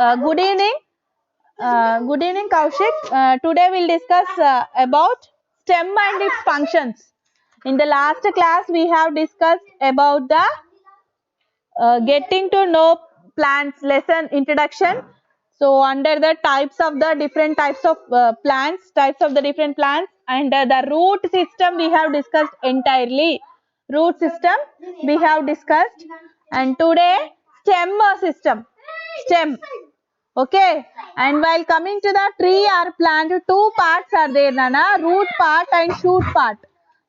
Good evening. Good evening, Kaushik. Today we'll discuss about stem and its functions. In the last class, we have discussed about the getting to know plants lesson introduction. So under the types of the different types of plants, and the root system we have discussed entirely. Root system we have discussed, and today stem. Okay, and while coming to the tree or plant, two parts are there, Nana. Root part and shoot part.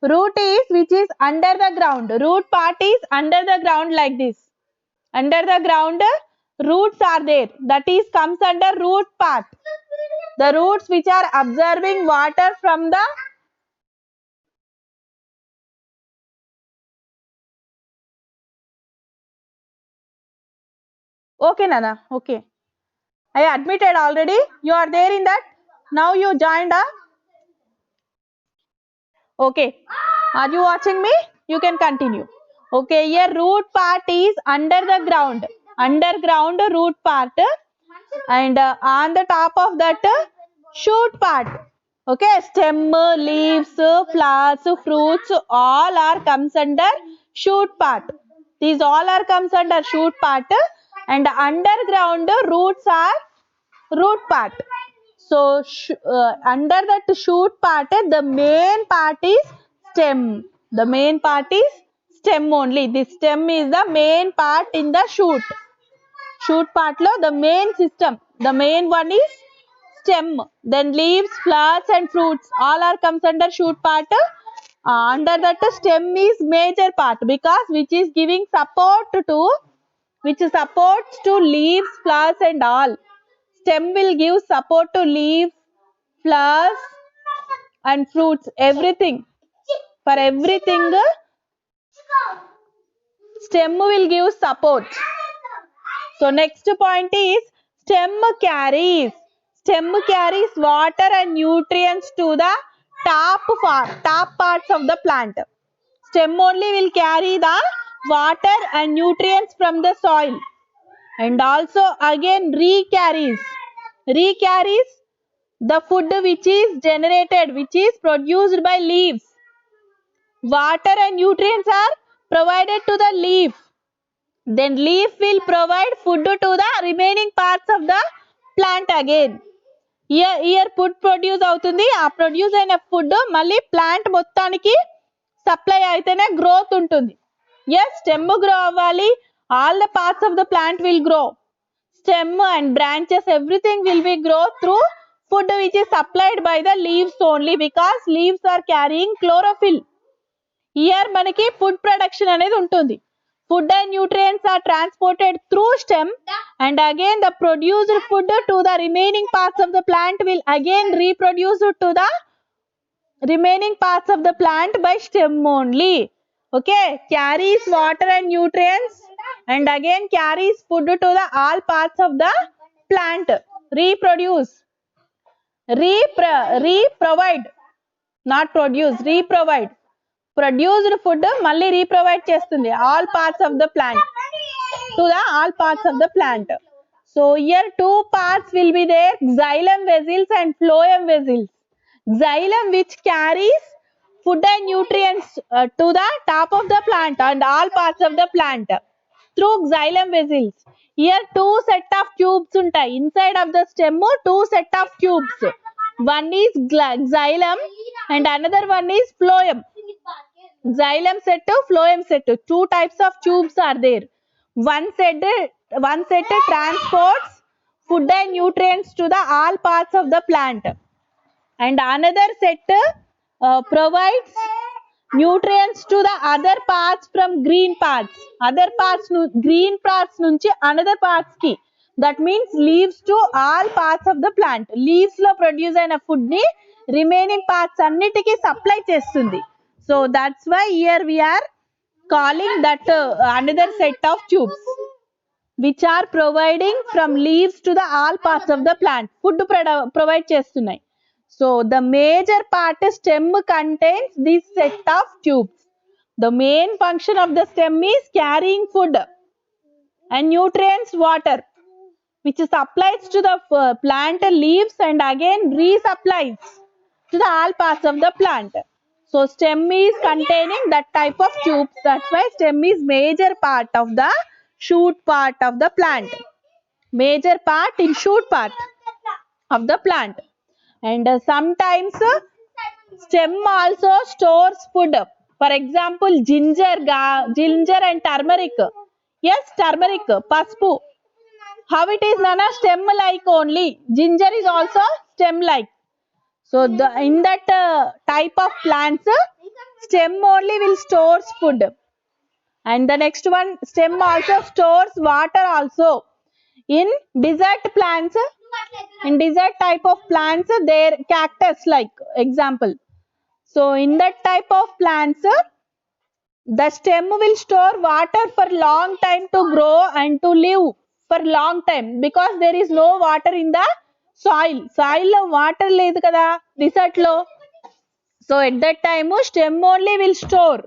Root is which is under the ground. Root part is under the ground like this. Under the ground, roots are there. That is comes under root part. The roots which are absorbing water from the okay, Nana. Okay. I admitted already. You are there in that. Now you joined. Okay. Are you watching me? You can continue. Okay. Here root part is under the ground. Underground root part. And on the top of that shoot part. Okay. Stem, leaves, flowers, fruits, all are comes under shoot part. These all are comes under shoot part. And underground roots are root part. So under that shoot part, the main part is stem. The main part is stem only. This stem is the main part in the shoot. Shoot part lo the main system. The main one is stem. Then leaves, flowers and fruits all are comes under shoot part. Under that stem is major part because which is giving support to supports to leaves, flowers and all. Stem will give support to leaves, flowers and fruits, everything. For everything, stem will give support. So next point is stem carries. Stem carries water and nutrients to the top parts of the plant. Stem only will carry the water and nutrients from the soil. And also again recarries the food which is generated, which is produced by leaves. Water and nutrients are provided to the leaf. Then leaf will provide food to the remaining parts of the plant again. Here food produce అవుతుంది. ఆ produce అయిన food మళ్ళీ plant మొత్తానికి supply అయితేనే growth ఉంటుంది. Yes, stem grow అవ్వాలి. All the parts of the plant will grow. Stem and branches, everything will be grow through food which is supplied by the leaves only because leaves are carrying chlorophyll. Here manaki food production అనేది ఉంటుంది. Food and nutrients are transported through stem and again the produced food to the remaining parts of the plant will again reproduce to the remaining parts of the plant by stem only. Okay, carries water and nutrients and again carries food to the all parts of the plant. Reproduce. Reprovide. Not produce. Reprovide. Produced food malli reprovide చేస్తుంది all parts of the plant to the all parts of the plant. So here two parts will be there, xylem vessels and phloem vessels. Xylem which carries food and nutrients to the top of the plant and all parts of the plant through xylem vessels. Here two set of tubes ఉంటాయి. Inside of the stem two set of tubes. One is xylem and another one is phloem. Xylem set, phloem set. Two types of tubes are there. One set transports food and nutrients to the all parts of the plant. And another set provides nutrients to the other parts from green parts. Other parts, green parts nunchi another parts ki. That means leaves to all parts of the plant. Leaves lo produce అయిన food ni remaining parts అన్నిటికీ supply చేస్తుంది. So that's why here we are calling that another set of tubes which are providing from leaves to the all parts of the plant. Food provide చేస్తున్నాయి. So the major part stem contains this set of tubes. The main function of the stem is carrying food and nutrients, water. which supplies to the plant leaves and again resupplies to the all parts of the plant. So stem is containing that type of tubes. That's why stem is major part of the shoot part of the plant. Major part in shoot part of the plant. And sometimes stem also stores food. For example, ginger and turmeric. Yes, turmeric, paspu. How it is, Nana? Stem like only. Ginger is also stem like. So in that type of plants, stem only will stores food. And the next one, stem also stores water also. In desert plants, in desert type of plants, there cactus like example. So in that type of plants, the stem will store water for long time to grow and to live for long time because there is no water in the soil. Soil lo water లేదు కదా desert లో. So at that time stem only will store.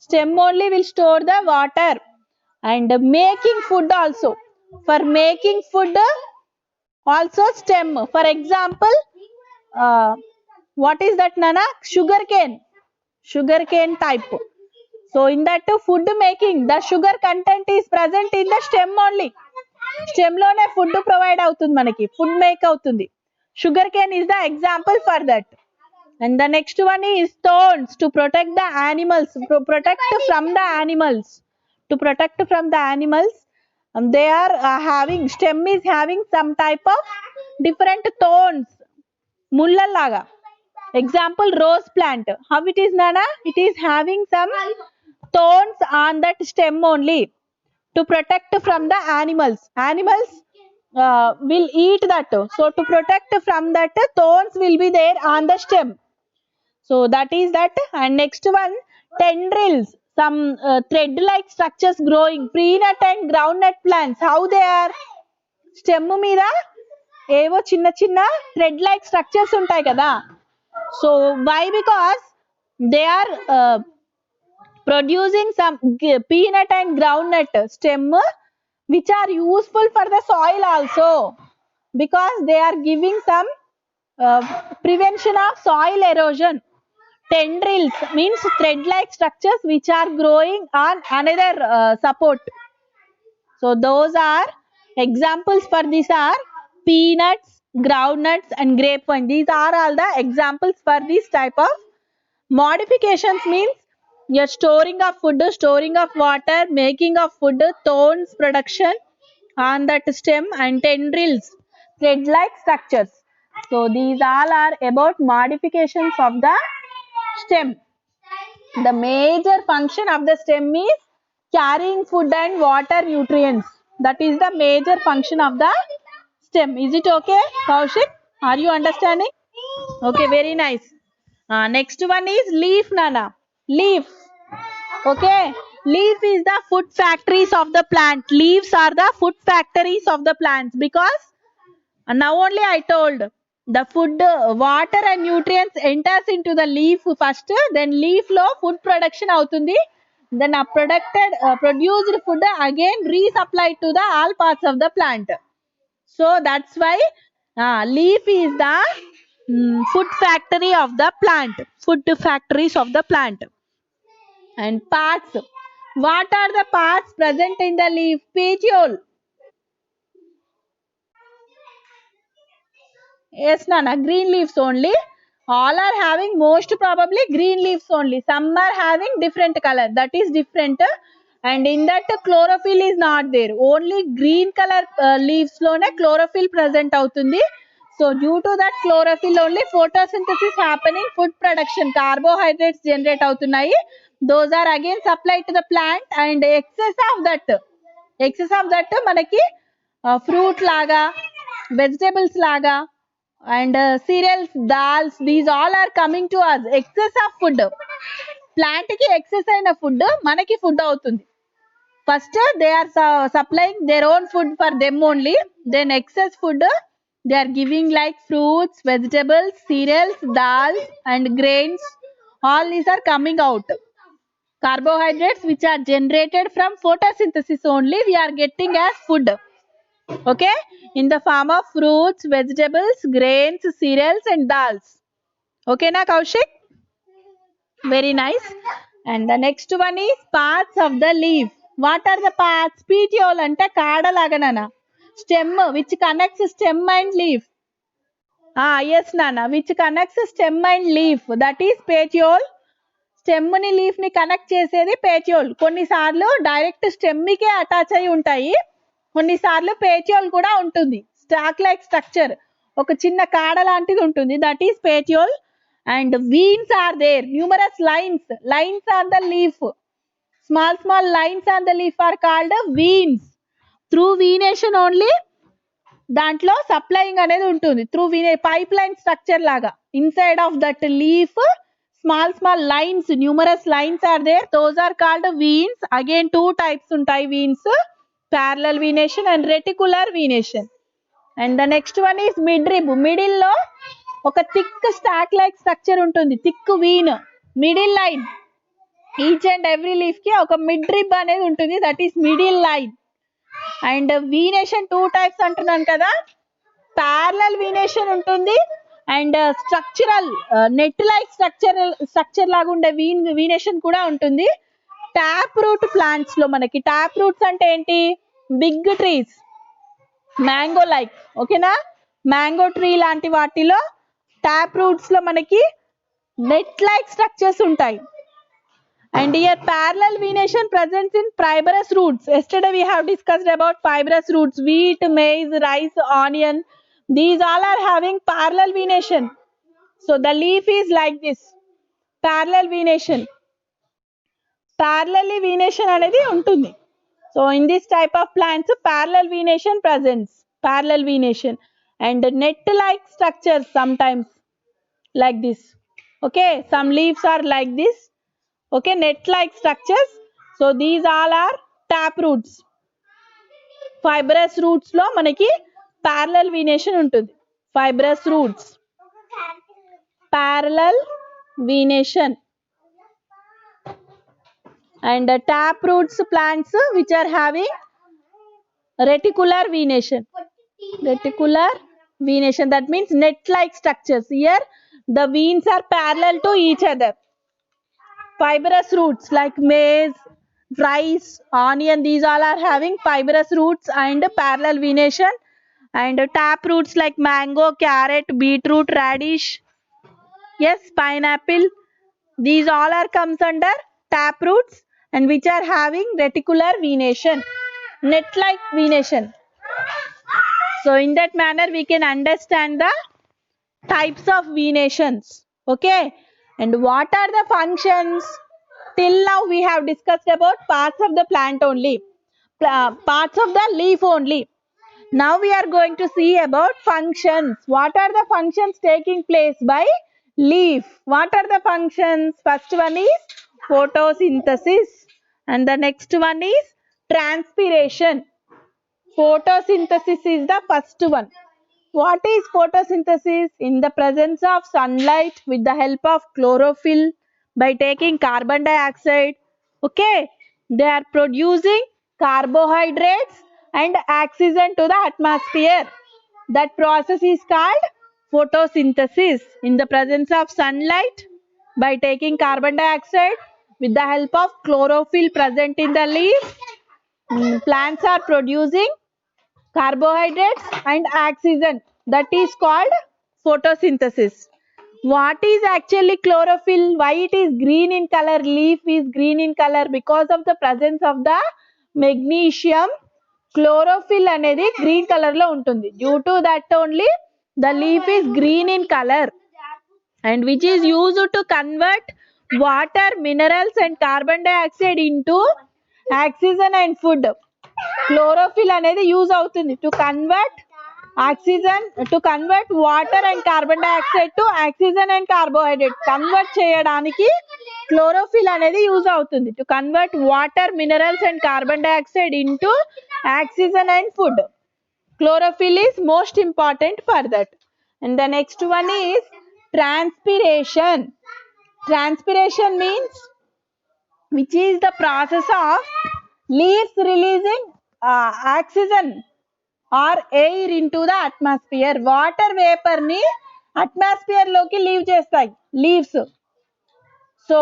Stem only will store the water and making food also. For making food also stem. For example, what is that, Nana? Sugarcane type. So in that food making, the sugar content is present in the stem only. Stem lone food provide avutundi manaki. Food make avutundi. Sugarcane is the example for that. And the next one is thorns to protect the animals, to protect from the animals. To protect from the animals, they are having, stem is having some type of different thorns. Mullalaga. Example, rose plant. How it is, Nana? It is having some thorns on that stem only to protect from the animals. Animals will eat that. So to protect from that, thorns will be there on the stem. So that is that. And next one, tendrils. Some thread-like structures growing. Pre-nut and groundnut plants. How they are? Stem మీద ఏవో చిన్న చిన్న thread like structures ఉంటాయి కదా. So why? Because they are producing some peanut and groundnut stem which are useful for the soil also because they are giving some prevention of soil erosion. Tendrils means thread like structures which are growing on another support. So those are examples for this are peanuts, groundnuts and grapevine. These are all the examples for this type of modifications. Means you're storing of food, storing of water, making of food, thorns production on that stem and tendrils, thread like structures. So these all are about modifications of the stem. The major function of the stem is carrying food and water nutrients. That is the major function of the stem. Is it okay, Kaushik? Are you understanding? Okay, very nice. Next one is leaf, Nana. Leaf. Okay. Leaf is the food factories of the plant. Leaves are the food factories of the plants because now only I told the food, water and nutrients enters into the leaf first, then leaf lo food production avutundi, then a produced food again resupplied to the all parts of the plant. So that's why leaf is the food factory of the plant, food factories of the plant. And parts, what are the parts present in the leaf? Petiole. Yes, Nana, green leaves only. All are having most probably green leaves only. Some are having different color. That is different. And in that chlorophyll is not there. Only green color leaves lone chlorophyll present avutundi. So due to that chlorophyll only photosynthesis happening, food production, carbohydrates generate avutunayi. Those are again supplied to the plant and excess of that manaki fruit laga, vegetables laga and cereals, dals, these all are coming to us. Excess of food. Plant ki excess aina food, manaki food avutundi. First they are supplying their own food for them only. Then excess food they are giving like fruits, vegetables, cereals, dals and grains. All these are coming out. Carbohydrates which are generated from photosynthesis only we are getting as food. Okay, in the form of fruits, vegetables, grains, cereals and dals. Okay na Kaushik? Very nice. And the next one is parts of the leaf. What are the parts? Petiole ante kaada laganana. Stem which connects stem and leaf. Yes Nana, which connects stem and leaf. That is petiole. Stem ని leaf ని connect చేసేది పేటియోల్. కొన్నిసార్లు direct stem కే attach అయి ఉంటాయి, కొన్నిసార్లు పేటియోల్ కూడా ఉంటుంది. Stock like structure, ఒక చిన్న కాడ లాంటిది ఉంటుంది, that is petiole. And veins are there, numerous lines on the leaf, small lines on the leaf are called veins. Through venation only దాంట్లో సప్లయింగ్ అనేది ఉంటుంది, త్రూ పైప్ లైన్ స్ట్రక్చర్ లాగా. Inside of that leaf small lines, numerous lines are there, those are called veins. Again two types untai veins, parallel venation and reticular venation. And the next one is midrib. Middle lo oka thick stack like structure untundi, thick vein, middle line. Each and every leaf ki oka midrib anedi untundi, that is middle line. And venation two types antunnan kada, parallel venation ఉంటుంది and structural net like structure లాగా ఉండే venation కూడా ఉంటుంది. Tap route plants లో మనకి, tap roots అంటే ఏంటి, big trees, mango like, ఓకేనా, మ్యాంగో ట్రీ లాంటి వాటిలో ట్యాప్ రూట్స్ లో మనకి నెట్ లైక్ స్ట్రక్చర్స్ ఉంటాయి. And here parallel venation presents in fibrous roots. Yesterday we have discussed about fibrous roots, wheat, maize, rice, onion. These all are having parallel venation. So the leaf is like this, parallel venation. Parallel venation anedi untundi. So in this type of plants, parallel venation presents, parallel venation. And net-like structures sometimes like this. Okay, some leaves are like this. Okay, net-like structures. So these all are tap roots. Fibrous roots lo manaki parallel venation ఉంటుంది. Fibrous roots, parallel venation. And tap roots plants which are having reticular venation. Reticular venation, that means net-like structures. Here the veins are parallel to each other. Fibrous roots like maize, rice, onion, these all are having fibrous roots and parallel venation. And tap roots like mango, carrot, beetroot, radish, yes, pineapple, these all are comes under tap roots and which are having reticular venation, net like venation. So in that manner we can understand the types of venations. Okay, and what are the functions? Till now we have discussed about parts of the plant only, parts of the leaf only. Now we are going to see about functions. What are the functions taking place by leaf? What are the functions? First one is photosynthesis and the next one is transpiration. Photosynthesis is the first one. What is photosynthesis? In the presence of sunlight with the help of chlorophyll, by taking carbon dioxide, okay, they are producing carbohydrates and oxygen to the atmosphere. That process is called photosynthesis. In the presence of sunlight, by taking carbon dioxide with the help of chlorophyll present in the leaf, plants are producing carbohydrates and oxygen. That is called photosynthesis. What is actually chlorophyll? Why it is green in color? Leaf is green in color because of the presence of the magnesium. Chlorophyll anedi green color lo untundi. Due to that only the leaf is green in color, and which is used to convert water, minerals and carbon dioxide into oxygen and food. Chlorophyll అనేది use అవుతుంది to convert oxygen, to convert water and carbon dioxide to oxygen and carbohydrate. Convert చేయడానికి chlorophyll అనేది use అవుతుంది to convert water, minerals and carbon dioxide into oxygen and food. Chlorophyll is most important for that. And the next one is transpiration. Transpiration means which is the process of leaves releasing oxygen are air into the atmosphere. Water vapour ని atmosphere లోకి leave చేస్తాయి leaves. So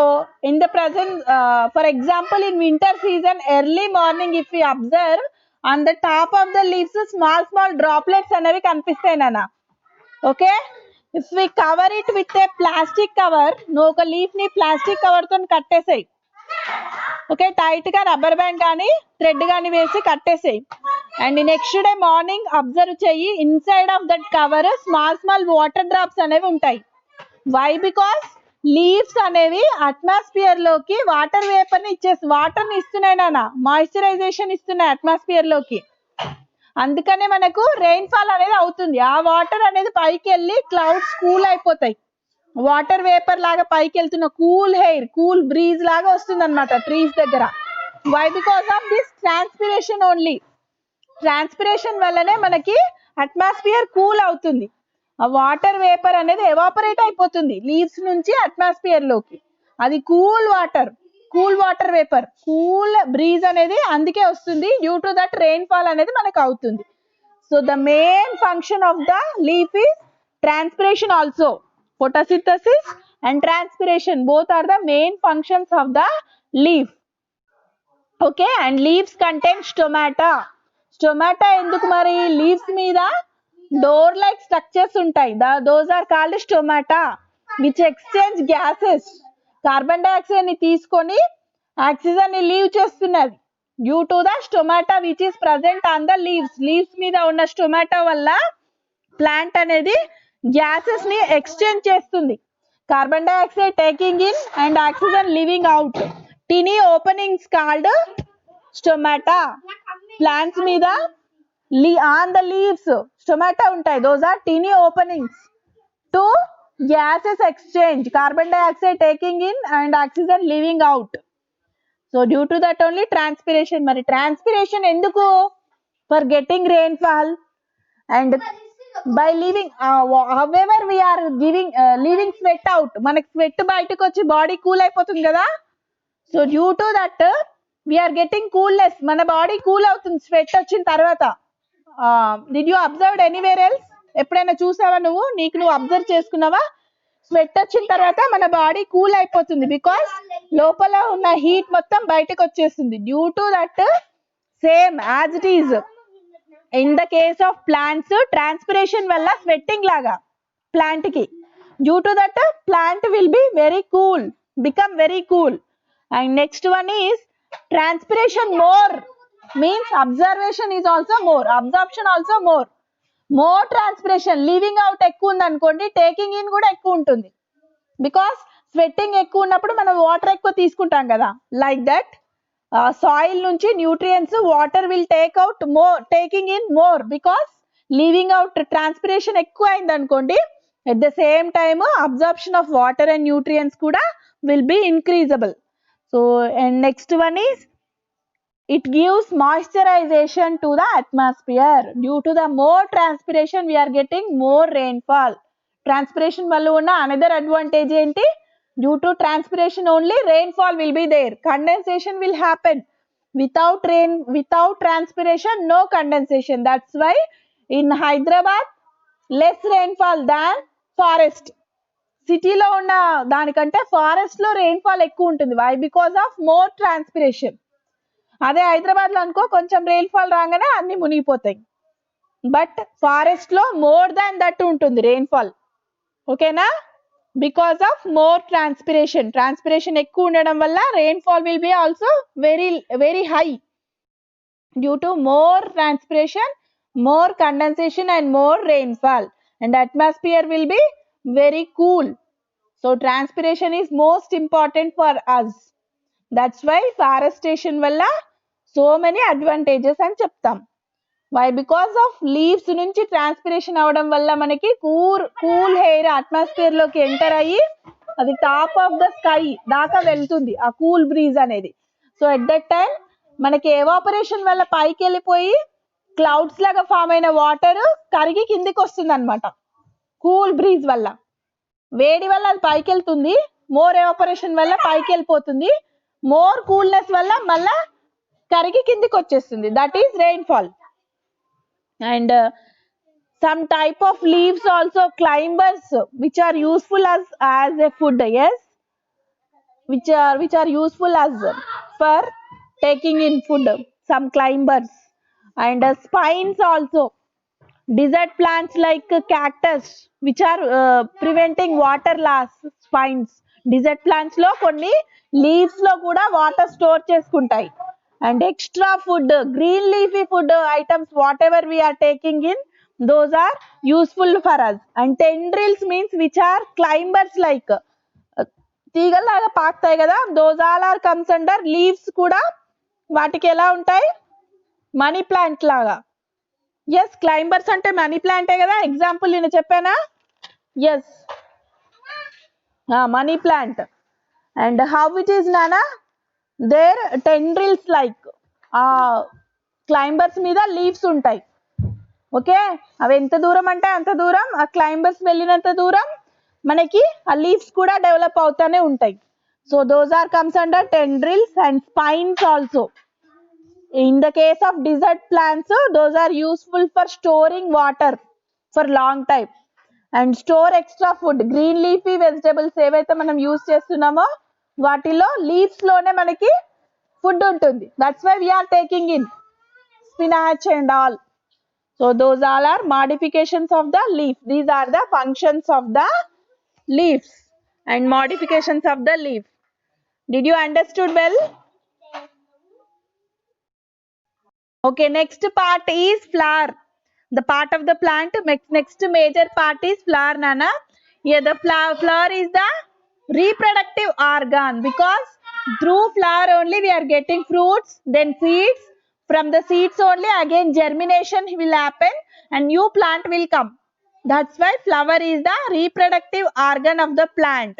in the present for example in winter season early morning if you observe on the top of the leaves small small droplets అనేవి కనిపిస్తాయి నాన్న. Okay, if we cover it with a plastic cover, నువ్వు ఒక leaf ని plastic cover తో కట్టేసాయి. Okay, tight గా rubber band కానీ థ్రెడ్ కానీ వేసి కట్టేసాయి. And next day morning observe చెయ్యి, inside of that cover small small water drops అనేవి ఉంటాయి. వై? బికాస్ లీవ్స్ అనేవి అట్మాస్ఫియర్ లోకి వాటర్ వేపర్ ని వాటర్ ని ఇస్తున్నాయి నాన్న, మాయిశ్చరైజేషన్ ఇస్తున్నాయి అట్మాస్ఫియర్ లోకి. అందుకనే మనకు రెయిన్ ఫాల్ అనేది అవుతుంది. ఆ వాటర్ అనేది పైకి వెళ్ళి క్లౌడ్స్ కూల్ అయిపోతాయి. వాటర్ వేపర్ లాగా పైకి వెళ్తున్న కూల్ ఎయిర్, కూల్ బ్రీజ్ లాగా వస్తుంది అనమాట ట్రీస్ దగ్గర. Why? Because of this transpiration only. Transpiration వల్లనే మనకి అట్మాస్ఫియర్ కూల్ అవుతుంది. ఆ వాటర్ వేపర్ అనేది ఎవాపరేట్ అయిపోతుంది లీవ్స్ నుంచి అట్మాస్ఫియర్ లోకి. అది cool water vapour, cool breeze అనేది అందుకే వస్తుంది. Due to that rainfall అనేది మనకు అవుతుంది. So the main function of the leaf is transpiration also. photosynthesis and transpiration both are the main functions of the leaf. Okay, and leaves contain stomata. Stomata ఎందుకు మరి? Leaves మీద door like structures ఉంటాయి. those are called stomata which exchange gases. Carbon dioxide ని తీసుకొని oxygen ని leave చేస్తున్నది. Due to the stomata which is present on the leaves. Leaves మీద ఉన్న స్టొమాటా వల్ల ప్లాంట్ అనేది గ్యాసెస్ ని ఎక్స్చేంజ్ చేస్తుంది. Carbon dioxide taking in and oxygen living out. Tiny openings called stomata. Plants మీద ఆన్ ద లీవ్స్ స్టొమాటా ఉంటాయి. Those are tiny openings to gases exchange, carbon dioxide taking in and oxygen living out. So due to that only transpiration. మరి transpiration ఎందుకు? For getting rainfall and by leaving however we are leaving sweat out. మనకి sweat బయటకు వచ్చి body cool అయిపోతుంది కదా. So due to that we are getting coolness. మన body cool అవుతుంది sweat వచ్చిన తర్వాత. did you observe anywhere else? ఎప్పుడైనా చూసావా నువ్వు? నువ్వు అబ్జర్వ్ చేసుకున్నావా? స్వెట్ వచ్చిన తర్వాత మన బాడీ కూల్ అయిపోతుంది బికాస్ లోపల ఉన్న హీట్ మొత్తం బయటకు వచ్చేస్తుంది. Due to that same as it is in the case of plants transpiration వల్ల స్వెట్టింగ్ లాగా ప్లాంట్ కి. Due to that plant will be very cool, become very cool. And next one is transpiration more means observation is also more, absorption also more. More transpiration, leaving out ఎక్కువ ఉంది అనుకోండి, taking in కూడా ఎక్కువ ఉంటుంది. Because sweating ఎక్కువ ఉన్నప్పుడు మనం water ఎక్కువ తీసుకుంటాం కదా. లైక్ దట్ సాయిల్ నుంచి nutrients water will taking in more because leaving out transpiration ఎక్కువ అయింది అనుకోండి. At the same time absorption of water and nutrients కూడా will be increasable. So and next one is it gives moisturization to the atmosphere. Due to the more transpiration we are getting more rainfall. Transpiration వల్ల ఉన్న another advantage ఏంటి? Due to transpiration only rainfall will be there. Condensation will happen. Without transpiration no condensation. That's why in Hyderabad less rainfall than forest. సిటీలో ఉన్న దానికంటే forest లో rainfall ఎక్కువ ఉంటుంది. Why? Because of more transpiration. అదే హైదరాబాద్ లో అనుకో కొంచెం రెయిన్ఫాల్ రాగానే అన్ని మునిగిపోతాయి. బట్ ఫారెస్ట్ లో మోర్ దాన్ దట్ ఉంటుంది రెయిన్ఫాల్. ఓకేనా? Because of more transpiration. Transpiration ఎక్కువ ఉండడం వల్ల rainfall will be also very high. Due to more transpiration, more condensation and more rainfall and atmosphere will be very cool. So transpiration is most important for us. That's why forestation వల్ల so many advantages అని చెప్తాం. Why? Because of leaves నుంచి transpiration అవడం వల్ల మనకి cool air atmosphere లోకి enter అయ్యి అది టాప్ ఆఫ్ ద స్కై దాకా వెళ్తుంది ఆ కూల్ బ్రీజ్ అనేది. సో ఎట్ దట్ టైం మనకి ఎవాపరేషన్ వల్ల పైకి వెళ్ళిపోయి క్లౌడ్స్ లాగా ఫామ్ అయిన వాటర్ కరిగి కిందికి వస్తుంది అనమాట. కూల్ బ్రీజ్ వల్ల, వేడి వల్ల అది పైకి వెళ్తుంది, మోర్ ఎవాపరేషన్ వల్ల పైకి వెళ్ళిపోతుంది, మోర్ కూల్నెస్ వల్ల మళ్ళా కరిగి కిందికి వచ్చేస్తుంది. That is rainfall. And some type of leaves also, climbers, which are useful as a food, yes, which are useful as for taking in food, some climbers. And spines also, desert plants like cactus, which are preventing water loss, spines. desert plants లో కొన్ని leaves లో కూడా water store చేసుకుంటాయి. And extra food, green leafy food items, whatever we are taking in, those are useful for us. And tendrils means which are climbers, like తీగలాగా పాకుతాయి కదా, those all are comes under leaves కూడా. వాటికి ఎలా ఉంటాయి, money plant లాగా. Yes, climbers అంటే money ప్లాంటే కదా, example నేను చెప్పానా. Yes, money plant. And how it is నానా, దేర్ టెండ్రిల్స్ లైక్ క్లైంబర్స్ మీద లీవ్స్ ఉంటాయి. ఓకే, అవి ఎంత దూరం అంటే అంత దూరం, ఆ క్లైంబర్స్ వెళ్ళినంత దూరం మనకి ఆ లీవ్స్ కూడా డెవలప్ అవుతానే ఉంటాయి. So those are comes under tendrils and spines also. In the case of desert plants, those are useful for storing water for long time and store extra food. Green leafy vegetables ఏవైతే మనం use చేస్తున్నామో వాటిలో leaves లోనే మనకి food ఉంటుంది. That's why we are taking in spinach and all. So those all are modifications of the leaf. These are the functions of the leaves and modifications of the leaf. Did you understood well? Okay, next part is flower. The part of the plant, next major part is flower, Nana. Yeah, the flower is the reproductive organ, because through flower only we are getting fruits, then seeds. From the seeds only again germination will happen and new plant will come. That's why flower is the reproductive organ of the plant.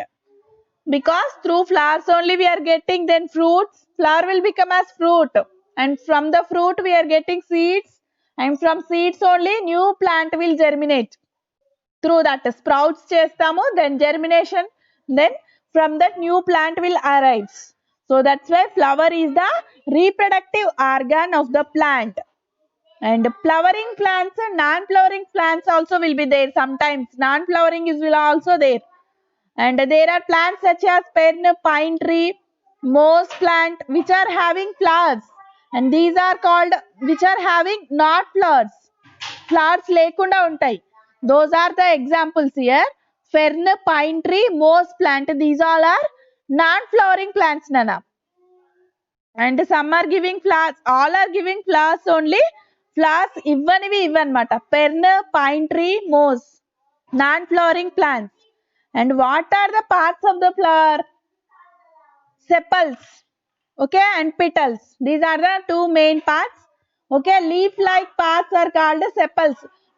Because through flowers only we are getting then fruits, flower will become as fruit, and from the fruit we are getting seeds, and from seeds only new plant will germinate. Through that sprouts chestamu, then germination, then from that new plant will arise. So that's why flower is the reproductive organ of the plant. And flowering plants and non-flowering plants also will be there. Sometimes non-flowering is will also there. And there are plants such as fern, pine tree, moss plant, which are having flowers, and these are called, which are having not flowers, flowers lekunda untai. Those are the examples here. Fern, pine tree, moss plant, these all are non flowering plants, Nana. And some are giving flowers, all are giving flowers only. Flowers ivvanivi ivvanamata. Fern, pine tree, moss, non flowering plants. And what are the parts of the flower? Sepals, okay, and petals. These are the two main parts. Okay, leaf like parts are called sepals.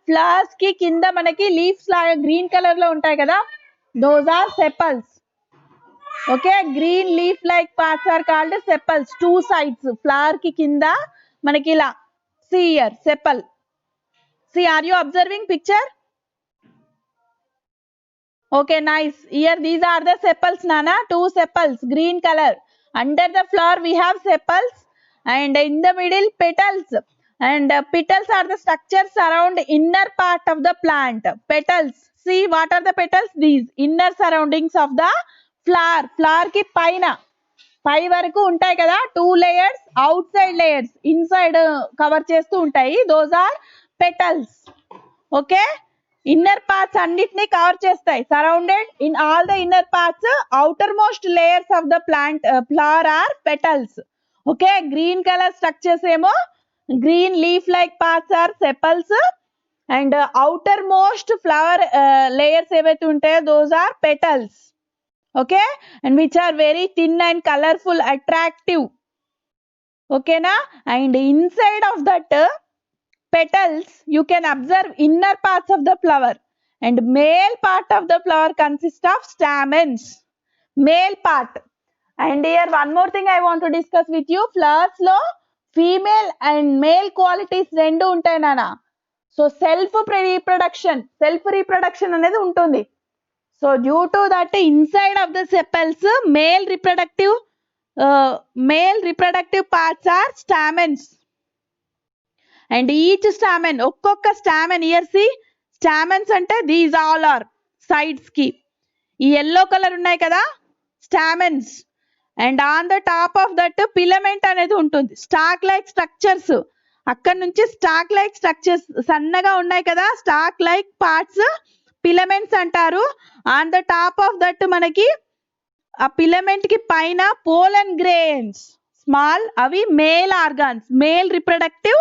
Flowers ki kinda manaki leaves laga green color lo untayi kada, those are sepals. Okay, green leaf like parts are called sepals. Two sides, flower ki kinda manaki la. See here, sepal. See, are you observing picture? Okay, nice. Here these are the sepals, Nana. Two sepals, green color. Under the flower we have sepals, and in the middle petals. And petals are the structures around inner part of the plant. Petals. See, what are the petals? These inner surroundings of the flower. Flower ki paina. పై వరకు ఉంటాయి కదా, two layers, outside layers, inside cover చేస్తూ ఉంటాయి. Those are petals. Okay, inner parts అన్నిటిని cover చేస్తాయి. Surrounded in all the inner parts, outermost layers of the plant flower are petals. Okay, green colour structures ఏమో green leaf like parts are sepals, and outermost flower layers ఏవైతే ఉంటాయో those are petals. Okay, and which are very thin and colorful, attractive. Okay na, and inside of that petals you can observe inner parts of the flower, and male part of the flower consists of stamens, male part. And here one more thing I want to discuss with you. Flowers lo female and male qualities rendu untayi nana. So self reproduction అనేది ఉంటుంది. So due to that, inside of the sepals, male reproductive parts are stamens, and each స్టామెన్, ఒక్కొక్క స్టామెన్, year C స్టామెన్స్ అంటే these all are sides కి. ఈ yellow colour ఉన్నాయి కదా stamens, and on the top of that filament అనేది ఉంటుంది. Stock like structures, అక్కడ నుంచి స్టాక్ లైక్ స్ట్రక్చర్స్ సన్నగా ఉన్నాయి కదా స్టాక్ లైక్ పార్ట్స్ ఫిలమెంట్స్ అంటారు. On the top of that మనకి ఆ ఫిలమెంట్ కి పైన పోలన్ గ్రెయిన్స్ స్మాల్, అవి male organs, male reproductive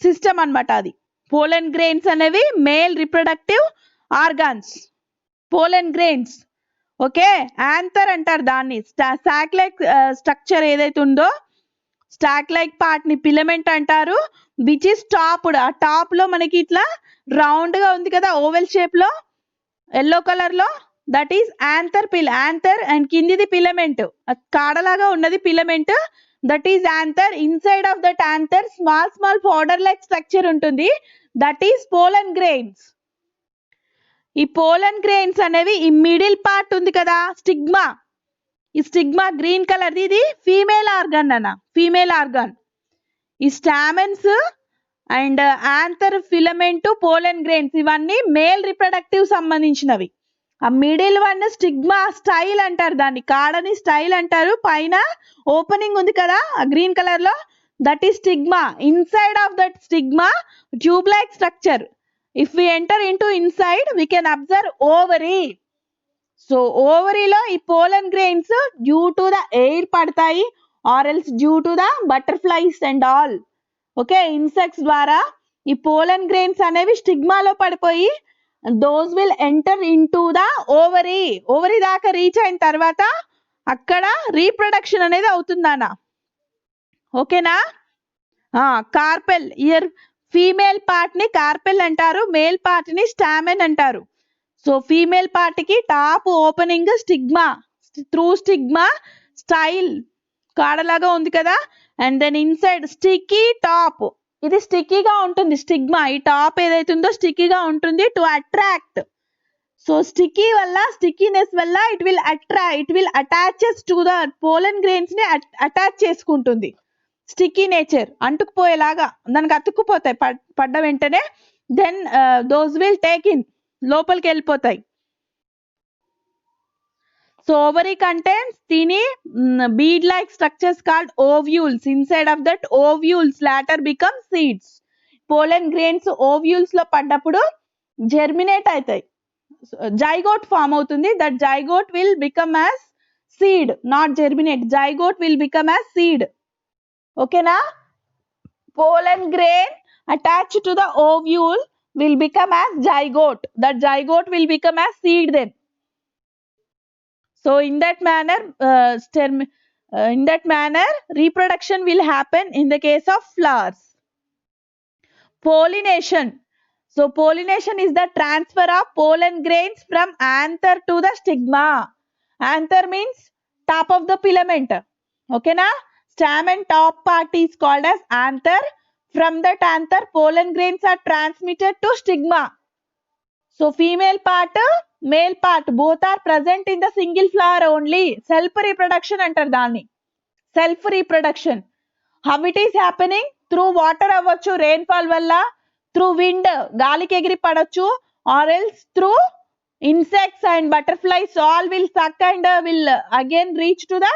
system అన్నమాట. అది పోలన్ గ్రెయిన్స్ అనేవి male reproductive organs, పోలన్ grains. Okay, anther అంటారు దాన్ని. స్టాక్ లైక్ స్ట్రక్చర్ ఏదైతే ఉందో స్టాక్ లైక్ పార్ట్ ని ఫిలమెంట్ అంటారు. విచ్ ఇస్ టాప్డ్, ఆ టాప్ లో మనకి ఇట్లా రౌండ్ గా ఉంది కదా ఓవెల్ షేప్ లో ఎల్లో కలర్ లో, that is anther anther. And కిందిది ఫిలమెంట్, కాడలాగా ఉన్నది filament, that is anther. Inside of that anther small small powder like structure ఉంటుంది, దట్ ఈస్ పోలన్ గ్రెయిన్స్. ఈ పోలన్ గ్రెయిన్స్ అనేవి ఈ మిడిల్ పార్ట్ ఉంది కదా స్టిగ్మా, ఈ స్టిగ్మా గ్రీన్ కలర్, ఇది ఫీమేల్ ఆర్గాన్ అన్న, ఫీమేల్ ఆర్గాన్. ఈ stamens and anther, filament, pollen grains ఇవన్నీ మేల్ రిప్రొడక్టివ్ సంబంధించినవి. ఆ మిడిల్ వన్ స్టిగ్మా స్టైల్ అంటారు దాన్ని, కాడని స్టైల్ అంటారు. పైన ఓపెనింగ్ ఉంది కదా గ్రీన్ కలర్ లో, that is stigma. Inside of that stigma tube like structure. If we enter into inside we can observe ovary. So ఓవరీలో ఈ pollen grains due to the air పడతాయి, or else due to the butterflies and all. Okay, insects ద్వారా ఈ pollen grains అనేవి స్టిగ్మాలో పడిపోయి those will enter into the ovary. Ovary దాకా reach అయిన తర్వాత అక్కడ రీప్రొడక్షన్ అనేది అవుతుందన్న. ఓకేనా? కార్పెల్, ఇయర్ ఫీమేల్ పార్ట్ ని కార్పెల్ అంటారు, మేల్ పార్ట్ ని స్టామెన్ అంటారు. సో ఫీమేల్ పార్ట్ కి top opening stigma, through stigma style కాడలాగా ఉంది కదా, and then inside sticky top, ఇది స్టిక్కీగా ఉంటుంది స్టిగ్మా. ఈ టాప్ ఏదైతే ఉందో స్టిక్కీగా ఉంటుంది టు అట్రాక్ట్. సో స్టిక్కీ వల్ల, స్టిక్కీనెస్ వల్ల it will attaches to the pollen grains ని అటాచ్ చేసుకుంటుంది. స్టిక్కీ నేచర్, అంటుకుపోయేలాగా దానికి అతుక్కుపోతాయి పడ్డ వెంటనే. Then those will take in, లోపలికి వెళ్ళిపోతాయి. So ovary contains tiny bead like structures called ovules. Inside of that ovules later become seeds. Pollen grains ovules లో పడ్డప్పుడు జెర్మినేట్ అవుతాయి, జైగోట్ ఫామ్ అవుతుంది. That zygote will become as seed, not germinate, zygote will become as seed. ఓకేనా? pollen grain attached to the ovule will become as zygote. That zygote will become as seed then. So in that manner reproduction will happen in the case of flowers. Pollination. So pollination is the transfer of pollen grains from anther to the stigma. Anther means top of the filament. Okay na? Stamen top part is called as anther. From that anther pollen grains are transmitted to stigma. So female part, male part both are present in the single flower only. Self reproduction అంటారు దాన్ని, self reproduction. How it is happening? Through water అవ్వచ్చు, rainfall వల్ల, through wind గాలికి ఎగిరి పడొచ్చు, or else through insects and butterflies, all will suck and will again reach to the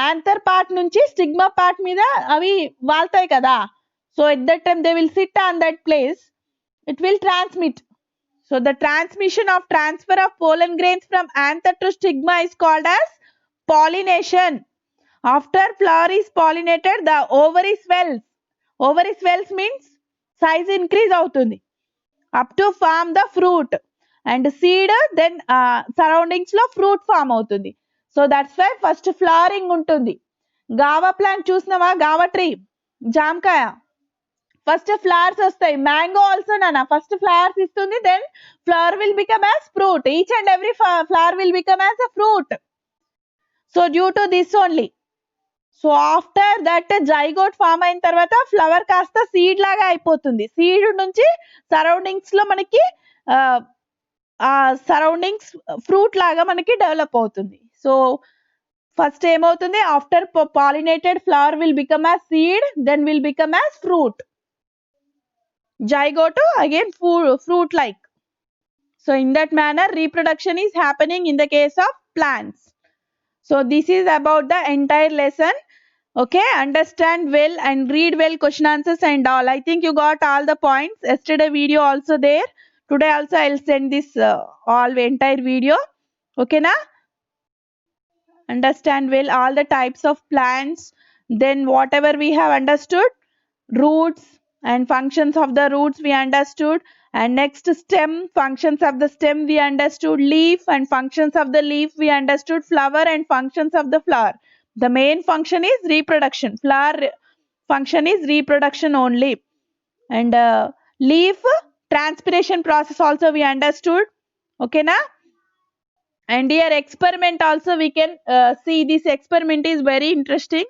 anther part నుంచి stigma part మీద అవి వాళ్తాయి కదా. So at that time they will sit on that place, it will transmit. So the transfer of pollen grains from anther to stigma is called as pollination. After flower is pollinated, the ovary swells. Ovary swells means size increase అవుతుంది up to form the fruit, and seed then surroundings లో fruit form అవుతుంది. So that's why first flowering ఉంటుంది. Guava plant చూసినావా, guava tree, జామకాయ, first flowers వస్తాయి. Mango also నానా first flowers ఇస్తుంది, then flower will become as fruit. Each and every flower will become as a fruit. So due to this only. So after that zygote form అయిన తర్వాత flower కాస్త seed లాగా అయిపోతుంది. Seed నుంచి surroundings లో మనకి surroundings fruit లాగా మనకి డెవలప్ అవుతుంది. సో ఫస్ట్ ఏమవుతుంది, after pollinated flower will become as seed, then will become as fruit. zygote again fruit like. So in that manner reproduction is happening in the case of plants. So this is about the entire lesson. Okay, understand well and read well question answers and all. I think you got all the points. Yesterday video also there. Today also I'll send this all entire video. Okay na? Understand well all the types of plants. Then whatever we have understood, roots and functions of the roots we understood, and next stem, functions of the stem we understood, leaf and functions of the leaf we understood, flower and functions of the flower. The main function is reproduction. Flower function is reproduction only. And leaf transpiration process also we understood. Okay na? And here experiment also we can see. This experiment is very interesting.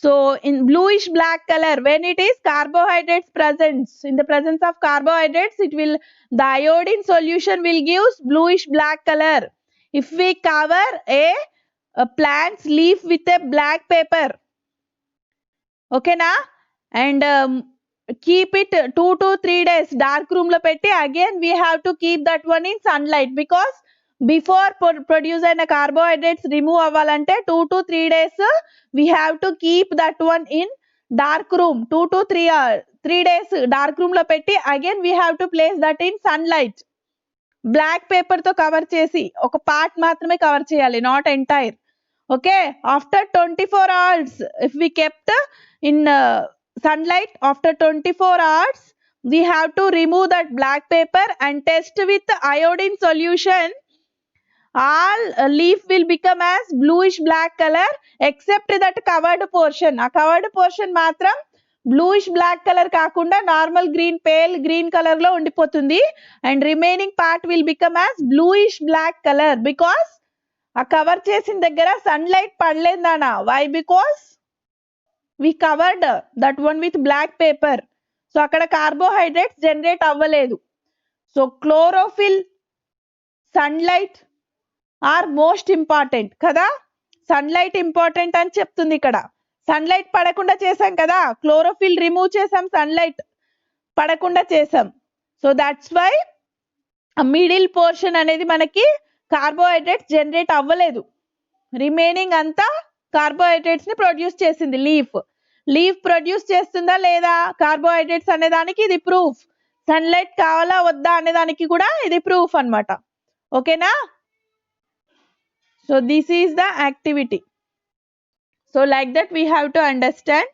So in bluish black color, when it is carbohydrates presence, in the presence of carbohydrates, it will, the iodine solution will give bluish black color. If we cover a plant's leaf with a black paper, okay na, and keep it 2 to 3 days dark room lo petti, again we have to keep that one in sunlight, because before produce and carbohydrates remove avalante 2 to 3 days we have to keep that one in dark room. 2 to 3 days dark room lo petti, again we have to place that in sunlight. Black paper to cover chesi oka part maatrame cover cheyali, not entire. Okay, after 24 hours if we kept in sunlight, after 24 hours we have to remove that black paper and test with iodine solution. All leaf will become as bluish black color except that covered portion. A covered portion matram bluish black color kakunda normal green, pale green color lo undipotundi, and remaining part will become as bluish black color because ఆ cover చేసిన దగ్గర sunlight పడలేదనా. Why? Because we covered that one with black paper. So అక్కడ carbohydrates generate అవ్వలేదు. So chlorophyll, sunlight are most important కదా. Sunlight important అని చెప్తుంది ఇక్కడ. సన్లైట్ పడకుండా చేసాం కదా, క్లోరోఫిల్ రిమూవ్ చేసాం, సన్లైట్ పడకుండా చేసాం. So that's why middle portion అనేది మనకి కార్బోహైడ్రేట్స్ జనరేట్ అవ్వలేదు. రిమైనింగ్ అంతా కార్బోహైడ్రేట్స్ ని ప్రొడ్యూస్ చేసింది లీఫ్. లీఫ్ ప్రొడ్యూస్ చేస్తుందా లేదా కార్బోహైడ్రేట్స్ అనే దానికి ఇది ప్రూఫ్. సన్లైట్ కావాలా వద్దా అనే దానికి కూడా ఇది ప్రూఫ్ అన్నమాట. ఓకేనా? So this is the activity. So like that we have to understand.